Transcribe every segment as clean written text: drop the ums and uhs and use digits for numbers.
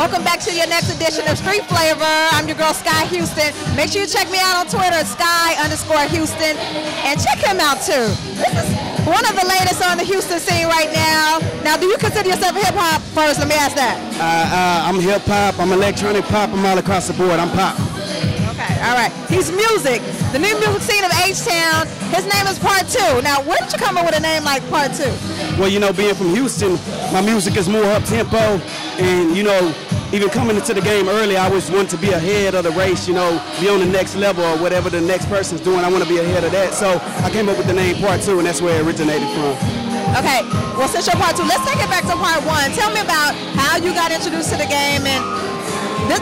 Welcome back to your next edition of Street Flavor. I'm your girl, Sky Houston. Make sure you check me out on Twitter, Sky_Houston, and check him out too. This is one of the latest on the Houston scene right now. Now, do you consider yourself hip-hop first? Let me ask that. I'm hip-hop, I'm electronic pop, I'm all across the board, I'm pop. Okay, all right. He's music, the new music scene of H-Town. His name is Part 2. Now, where did you come up with a name like Part 2? Well, you know, being from Houston, my music is more up-tempo, and, you know, even coming into the game early, I always want to be ahead of the race, you know, be on the next level or whatever the next person's doing. I want to be ahead of that. So I came up with the name Part 2, and that's where it originated from. Okay, well, since you're Part 2, let's take it back to Part 1. Tell me about how you got introduced to the game, and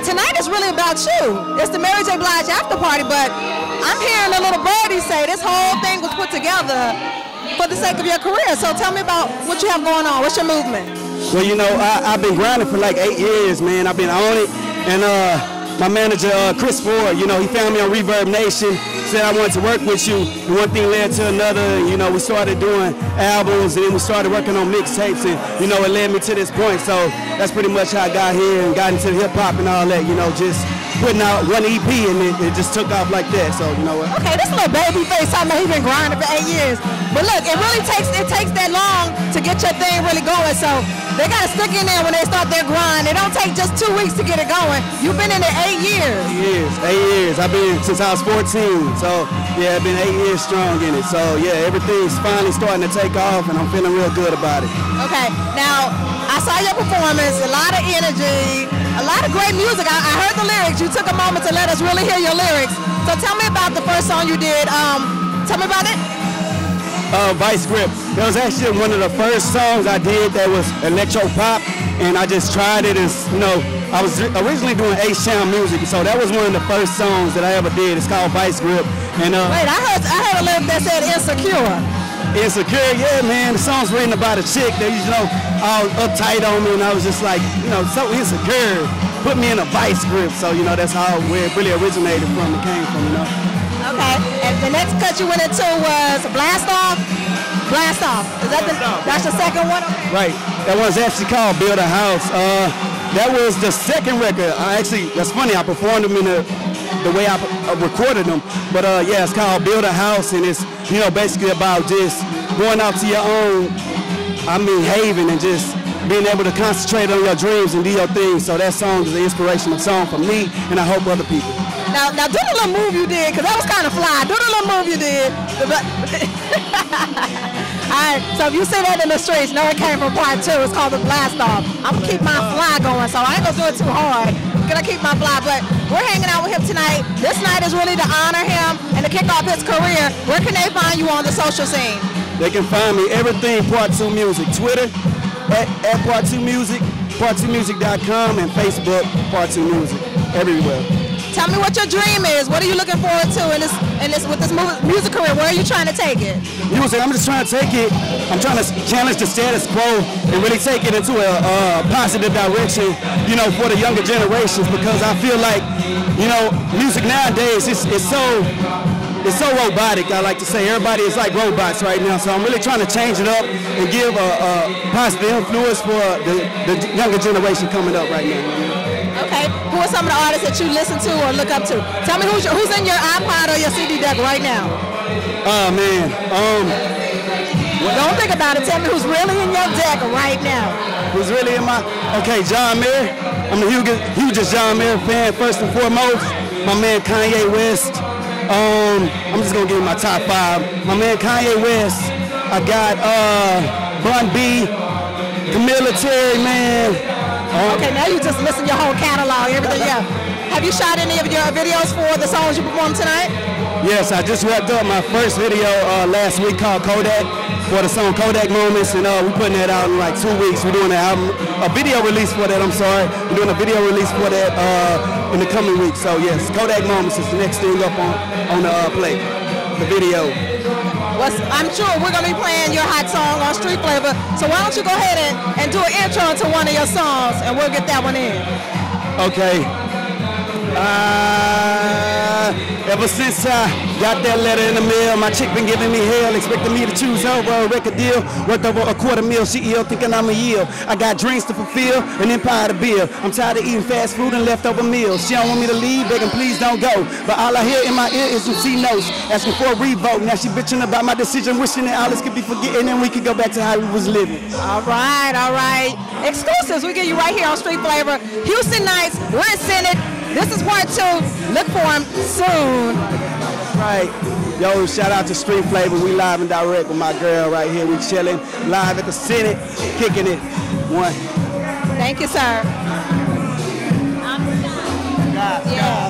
tonight is really about you. It's the Mary J. Blige after party, but I'm hearing a little birdie say this whole thing was put together for the sake of your career. So tell me about what you have going on. What's your movement? Well, you know, I've been grinding for like 8 years, man. I've been on it, and my manager, Chris Ford, you know, he found me on Reverb Nation, said I wanted to work with you, and one thing led to another, and, you know, we started doing albums, and then we started working on mixtapes, and, you know, it led me to this point. So that's pretty much how I got here and got into hip-hop and all that, you know, just putting out one EP, and it just took off like that. So, you know what? Okay, this little baby face talking about he's been grinding for 8 years. But look, it really takes that long to get your thing really going. So they got to stick in there when they start their grind. It don't take just 2 weeks to get it going. You've been in it 8 years. 8 years. I've been since I was 14. So yeah, I've been 8 years strong in it. So yeah, everything's finally starting to take off, and I'm feeling real good about it. Okay, now I saw your performance, a lot of energy, a lot of great music. I heard the lyrics. You took a moment to let us really hear your lyrics. So tell me about the first song you did. Tell me about it. Vice Grip. That was actually one of the first songs I did that was electro pop, and I just tried it. And, you know, I was originally doing H-Town music, so that was one of the first songs that I ever did. It's called Vice Grip. And wait, I heard a lyric that said insecure. Insecure, yeah, man. The song's written about a chick that, you know, all uptight on me, and I was just like, you know, so insecure. Put me in a vice grip. So, you know, that's how where it really originated from. It came from, you know. Okay, and the next cut you went into was Blast Off. Blast Off. Is that that's the second one? Okay. Right. That one's actually called Build a House. That was the second record. That's funny. I performed them in the way I recorded them. But yeah, it's called Build a House, and it's, you know, basically about just going out to your own, haven, and just being able to concentrate on your dreams and do your thing. So that song is an inspirational song for me, and I hope other people. Now do the little move you did, because that was kind of fly. Do the little move you did. All right, so if you see that in the streets, know it came from Part 2. It's called the Blast Off. I'm going to keep my fly going, so I ain't going to do it too hard. I'm going to keep my fly, but we're hanging out with him tonight. This night is really to honor him and to kick off his career. Where can they find you on the social scene? They can find me everything Part 2 Music. Twitter, at Part 2 Music, part2music.com, and Facebook, Part 2 Music, everywhere. Tell me what your dream is. What are you looking forward to with this music career? Where are you trying to take it? Music, I'm just trying to take it. I'm trying to challenge the status quo and really take it into a positive direction, you know, for the younger generations, because I feel like, you know, music nowadays it's so robotic. I like to say everybody is like robots right now. So I'm really trying to change it up and give a positive influence for the younger generation coming up right now. Okay, who are some of the artists that you listen to or look up to? Tell me who's in your iPod or your CD deck right now? Oh man, well, don't think about it. Tell me who's really in your deck right now. Who's really in my? Okay, John Mayer. I'm the hugest John Mayer fan first and foremost. My man Kanye West. I'm just gonna give you my top 5. My man Kanye West. I got Bun B, the military man. Okay, now you just listen to your whole catalog, everything else. Have you shot any of your videos for the songs you performed tonight? Yes, I just wrapped up my first video last week called Kodak for the song Kodak Moments, and we're putting that out in like 2 weeks. We're doing a video release for that, We're doing a video release for that in the coming weeks. So yes, Kodak Moments is the next thing up on the plate, the video. Well, I'm sure we're going to be playing your hot song on Street Flavor, so why don't you go ahead and do an intro to one of your songs, and we'll get that one in. Okay. ever since I got that letter in the mail, my chick been giving me hell, expecting me to choose over a record deal worth over $250,000. CEO thinking I'm a yield. I got dreams to fulfill, an empire to build. I'm tired of eating fast food and leftover meals. She don't want me to leave, begging please don't go. But all I hear in my ear is some C notes, asking for a revote. Now she bitching about my decision, wishing that all this could be forgetting and we could go back to how we was living. All right, all right. Exclusives we get you right here on Street Flavor. Houston Nights, we're in Senate. This is part 2. Look for him soon. Right. Yo, shout out to Street Flavor. We live and direct with my girl right here. We chilling live at the Senate, kicking it. One. Thank you, sir. God.